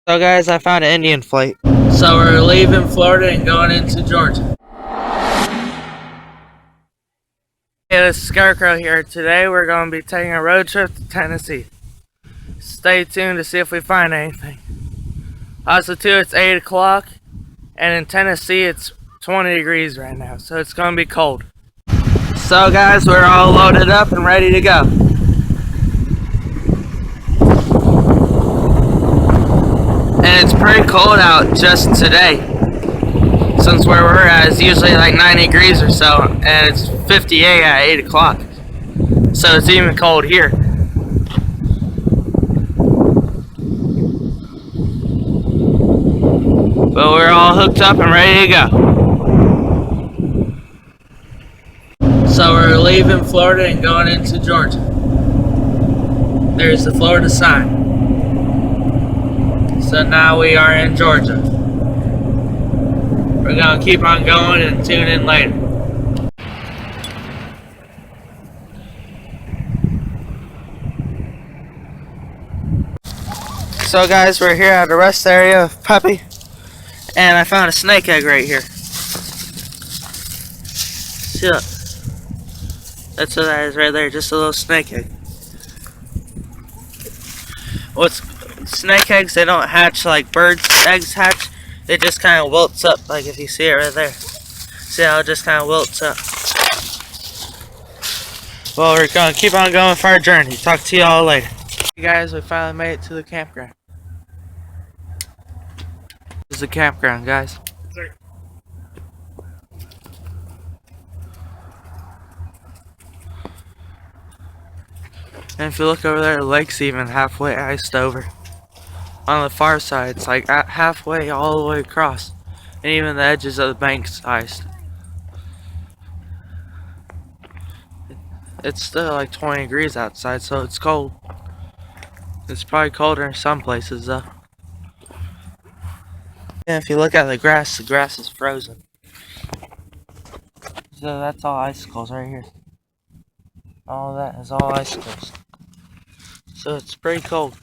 So guys, I found an Indian flight. So we're leaving Florida and going into Georgia. Hey, this is Scarecrow here. Today we're going to be taking a road trip to Tennessee. Stay tuned to see if we find anything. Also too, it's 8 o'clock and in Tennessee it's 20 degrees right now, so it's going to be cold. So guys, we're all loaded up and ready to go. And it's pretty cold out just today. Since where we're at is usually like 90 degrees or so, and it's 58 at 8 o'clock. So it's even cold here. But we're all hooked up and ready to go. So we're leaving Florida and going into Georgia. There's the Florida sign. So now we are in Georgia. We're going to keep on going and tune in later. So guys, we're here at the rest area of Puppy, and I found a snake egg right here. See, look. That's what that is right there, just a little snake egg. Snake eggs, they don't hatch like birds' eggs hatch. They just kind of wilts up, like if you see it right there. See how it just kind of wilts up. Well, we're going to keep on going for our journey. Talk to you all later. Hey guys, we finally made it to the campground. This is the campground, guys. And if you look over there, the lake's even halfway iced over. On the far side, it's like halfway all the way across. And even the edges of the bank's iced. It's still like 20 degrees outside, so it's cold. It's probably colder in some places though. And if you look at the grass is frozen. So that's all icicles right here. All that is all icicles. So it's pretty cold.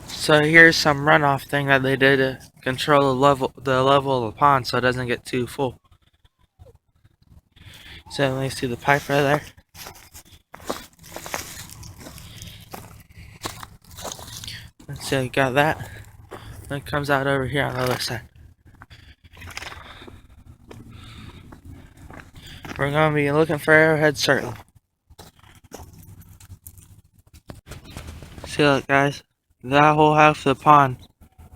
So here's some runoff thing that they did to control the level of the pond so it doesn't get too full. So let me see the pipe right there. Let's see, you got that. Then it comes out over here on the other side. We're gonna be looking for arrowheads certainly. See, look guys, that whole half of the pond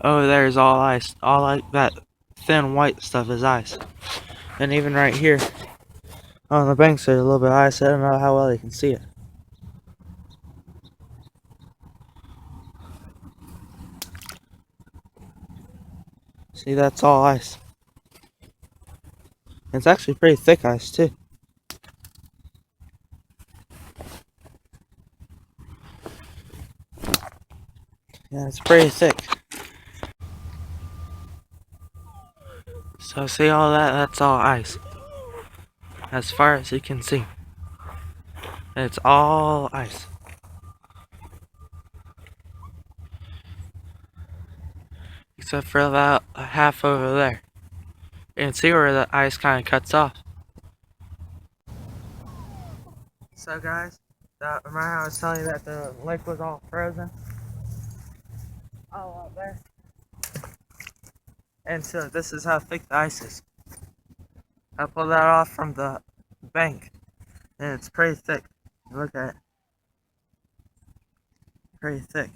over there is all ice. All like that thin white stuff is ice. And even right here on the banks there's a little bit of ice. I don't know how well you can see it. See, that's all ice. It's actually pretty thick ice too. Yeah, it's pretty thick. So see all that? That's all ice. As far as you can see. It's all ice. Except for about half over there. You can see where the ice kind of cuts off. So guys, remember how I was telling you that the lake was all frozen? All up there. And so this is how thick the ice is. I pulled that off from the bank. And it's pretty thick. Look at it. Pretty thick.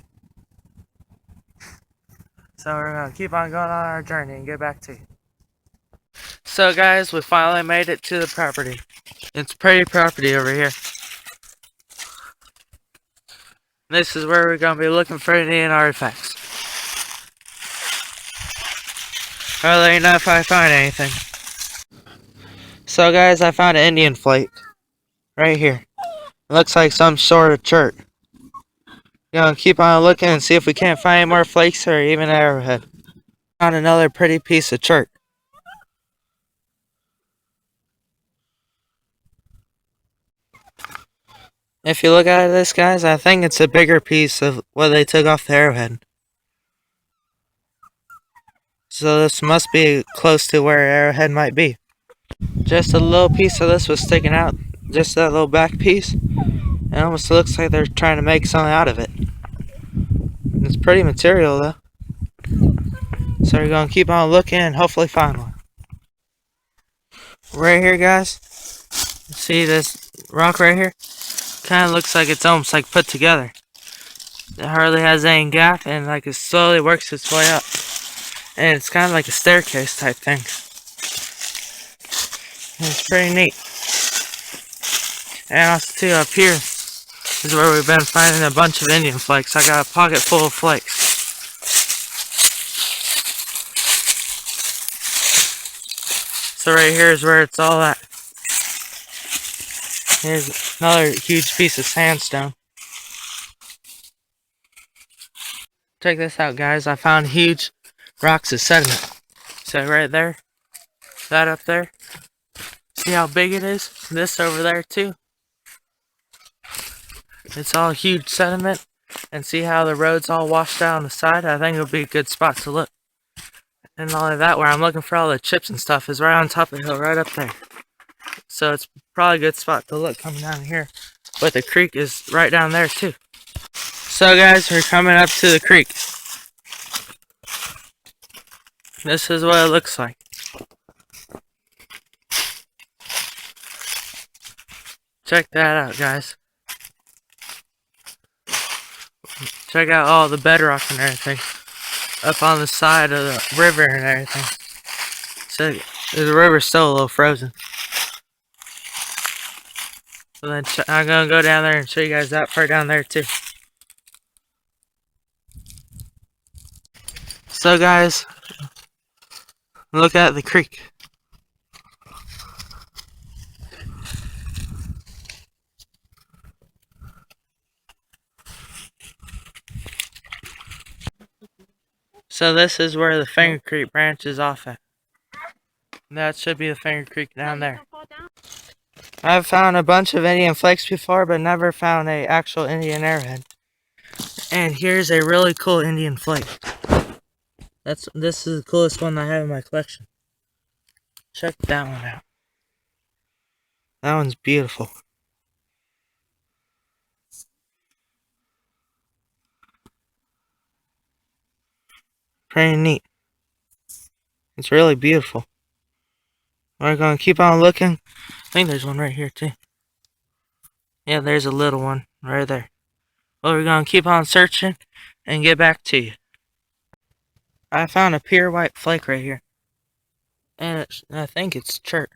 So we're gonna keep on going on our journey and get back to you. So guys, we finally made it to the property. It's pretty property over here. This is where we're gonna be looking for Indian artifacts. I'll let you know if I find anything. So guys, I found an Indian flight. Right here. It looks like some sort of church. Gonna keep on looking and see if we can't find any more flakes or even an arrowhead. Found another pretty piece of chert. If you look at this, guys, I think it's a bigger piece of what they took off the arrowhead. So this must be close to where Arrowhead might be. Just a little piece of this was sticking out. Just that little back piece. It almost looks like they're trying to make something out of it. It's pretty material though. So we're gonna keep on looking and hopefully find one. Right here, guys. See this rock right here? Kind of looks like it's almost like put together. It hardly has any gap, and like it slowly works its way up. And it's kind of like a staircase type thing. And it's pretty neat. And also too, up here is where we've been finding a bunch of Indian flakes. I got a pocket full of flakes. So right here is where it's all at. Here's another huge piece of sandstone. Check this out, guys. I found huge rocks of sediment. So right there, that up there. See how big it is? This over there too. It's all huge sediment. And see how the road's all washed out on the side? I think it'll be a good spot to look. And not only that, where I'm looking for all the chips and stuff is right on top of the hill, right up there. So it's probably a good spot to look coming down here. But the creek is right down there too. So guys, we're coming up to the creek. This is what it looks like. Check that out, guys. Check out all the bedrock and everything up on the side of the river and everything. So the river's still a little frozen. So then I'm gonna go down there and show you guys that part down there too. So guys, look at the creek. So this is where the Finger Creek branches off at. That should be the Finger Creek down there. I've found a bunch of Indian flakes before, but never found a actual Indian arrowhead. And here's a really cool Indian flake. This is the coolest one I have in my collection. Check that one out. That one's beautiful. Pretty neat. It's really beautiful. We're gonna keep on looking. I think there's one right here too. Yeah, there's a little one right there. Well, we're gonna keep on searching and get back to you. I found a pure white flake right here. And I think it's chert.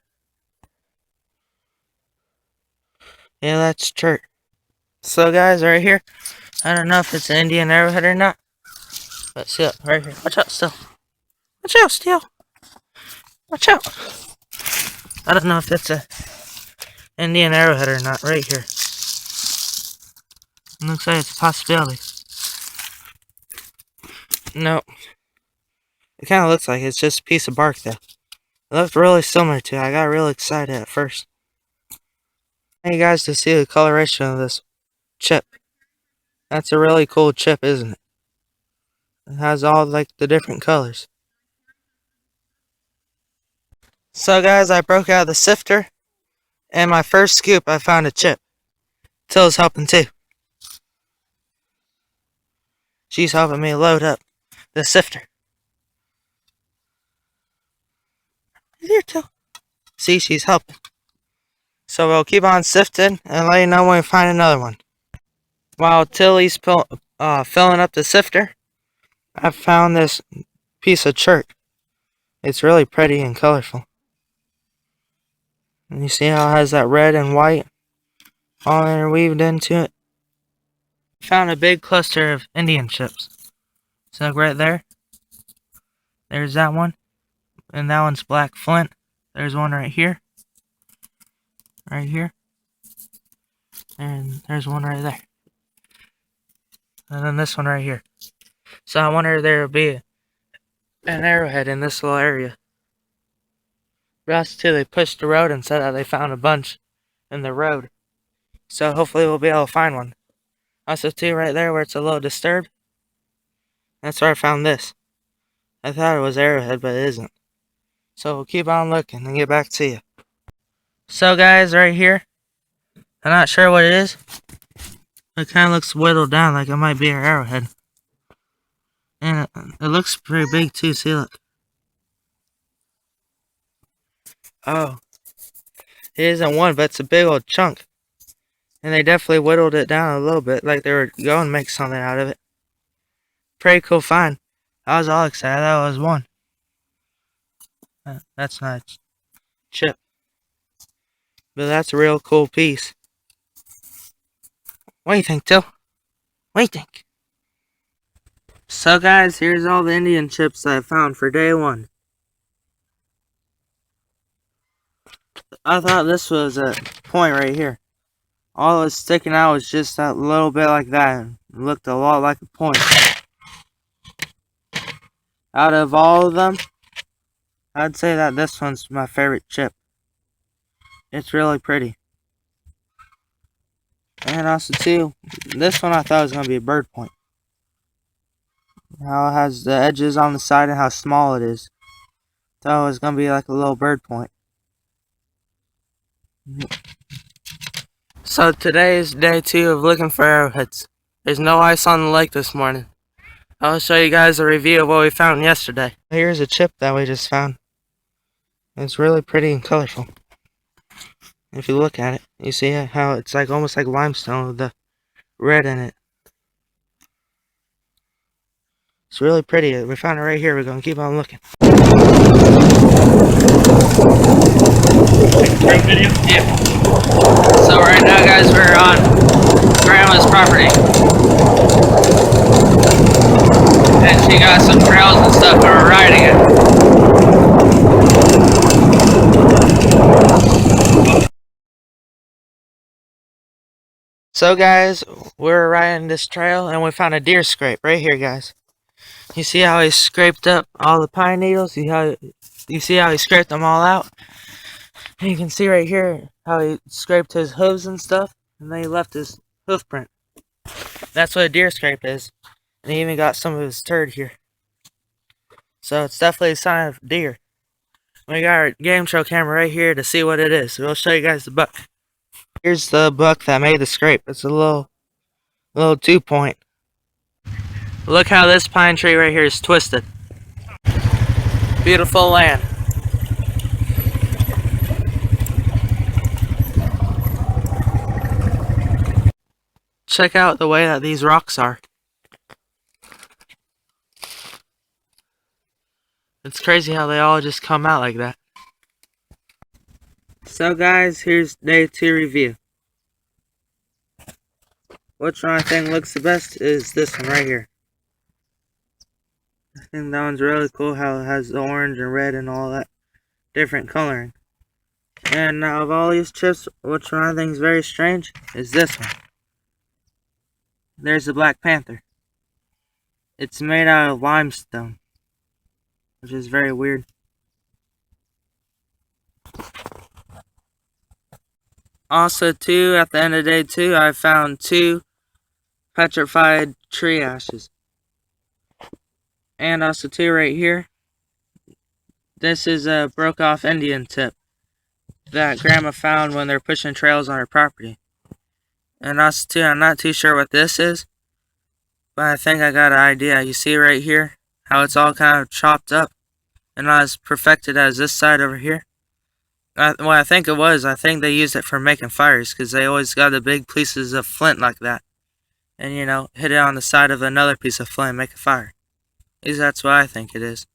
Yeah, that's chert. So guys, right here, I don't know if it's an Indian arrowhead or not. But see it right here. Watch out, still. Watch out, still. Watch out. I don't know if it's a Indian arrowhead or not. Right here. It looks like it's a possibility. No. It kind of looks like it's just a piece of bark though. It looked really similar to it. I got really excited at first. I want you guys to see the coloration of this chip. That's a really cool chip, isn't it? It has all like the different colors. So guys, I broke out the sifter, and my first scoop I found a chip. Till's helping too. She's helping me load up the sifter. Here, Till. See, she's helping. So we'll keep on sifting and let you know when we find another one. While Tilly's filling up the sifter, I found this piece of chert. It's really pretty and colorful. And you see how it has that red and white all interweaved into it? Found a big cluster of Indian chips. So right there, there's that one. And that one's black flint. There's one right here. Right here. And there's one right there. And then this one right here. So I wonder if there will be an arrowhead in this little area. Rest too, they pushed the road and said that they found a bunch in the road. So hopefully we'll be able to find one. Also too, right there where it's a little disturbed, that's where I found this. I thought it was arrowhead, but it isn't. So we'll keep on looking and get back to you. So guys, right here, I'm not sure what it is. It kind of looks whittled down like it might be an arrowhead. And it looks pretty big too, see look. Oh, it isn't one, but it's a big old chunk. And they definitely whittled it down a little bit, like they were going to make something out of it. Pretty cool find. I was all excited, that was one. That's not a chip. But that's a real cool piece. What do you think, Till? What do you think? So guys, here's all the Indian chips I found for day one. I thought this was a point right here. All that was sticking out was just that little bit like that. It looked a lot like a point. Out of all of them, I'd say that this one's my favorite chip. It's really pretty. And also too, this one I thought was going to be a bird point. How it has the edges on the side and how small it is. Thought it was going to be like a little bird point. So today is day 2 of looking for arrowheads. There's no ice on the lake this morning. I'll show you guys a review of what we found yesterday. Here's a chip that we just found. It's really pretty and colorful. If you look at it, you see how it's like almost like limestone with the red in it. It's really pretty. We found it right here. We're going to keep on looking. Great video? Yeah. So right now, guys, we're on Grandma's property. And she got some trails and stuff and we're riding it. So guys, we're riding this trail and we found a deer scrape right here, guys. You see how he scraped up all the pine needles? You see how he scraped them all out? And you can see right here how he scraped his hooves and stuff, and then he left his hoof print. That's what a deer scrape is. And he even got some of his turd here. So it's definitely a sign of deer. We got our game show camera right here to see what it is. So we'll show you guys the buck. Here's the buck that made the scrape. It's a little 2-point. Look how this pine tree right here is twisted. Beautiful land. Check out the way that these rocks are. It's crazy how they all just come out like that. So guys, here's day 2 review. Which one I think looks the best is this one right here. I think that one's really cool how it has the orange and red and all that different coloring. And out of all these chips, which one I think is very strange is this one. There's the Black Panther. It's made out of limestone, which is very weird. Also too, at the end of day 2, I found 2 petrified tree ashes. And also too, right here, this is a broke off Indian tip that Grandma found when they're pushing trails on her property. And also too, I'm not too sure what this is, but I think I got an idea. You see right here how it's all kind of chopped up and not as perfected as this side over here. What I think it was, I think they used it for making fires because they always got the big pieces of flint like that. And you know, hit it on the side of another piece of flint and make a fire. At least that's what I think it is.